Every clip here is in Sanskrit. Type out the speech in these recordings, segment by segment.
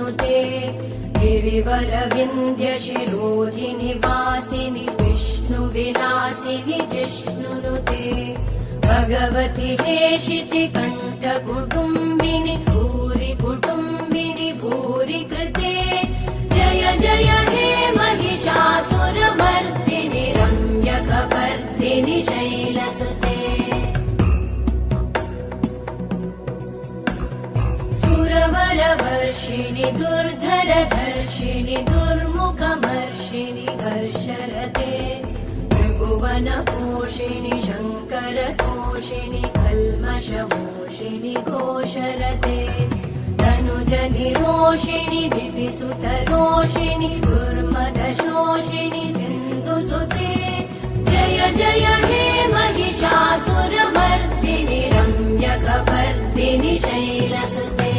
नुते गिरिवरविन्ध्यशिरोधिनि वासिनि विष्णुविलासिनि जिष्णुनुते भगवति हेशिति कण्ठकुटुम्बिनि भूरि कुटुम्बिनि भूरि कृते जय जय हे महिषासुरमर्दिनि रम्यकपर्दिनि शैलसुते सुरवरवर्षिणि दुर्धरधर्षिणि दुर्मुखमर्षिणि हर्षरते त्रिभुवनपोषिणि शङ्करतोषिणि कल्मषमोषिणि घोषरते तनुजनिरोषिणि दितिसुतरोषिणि दुर्मदशोषिणि सिन्धुसुते जय जय हे महिषासुरमर्दिनि रम्यकपर्दिनि शैलसुते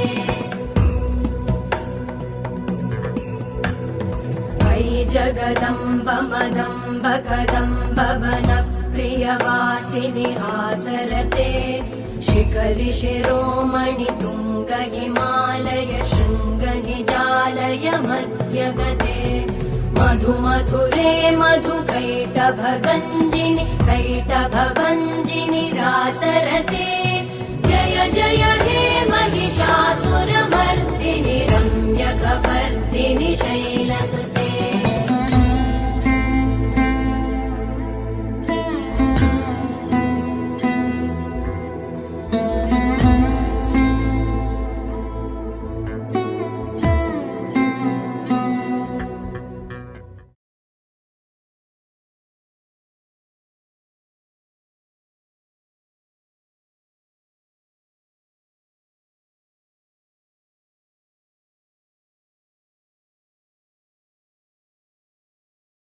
जगदम्ब मदम्ब कदम्ब वनप्रियवासिनि हासरते शिखरि शिरोमणि तुङ्ग हिमालय शृङ्ग निजालय मध्यगते मधुमधुरे मधुकैटभगञ्जिनि कैटभभञ्जिनि रासरते जय जय हे महिषासुरमर्दिनि रम्यकपर्दिनि शैलसुते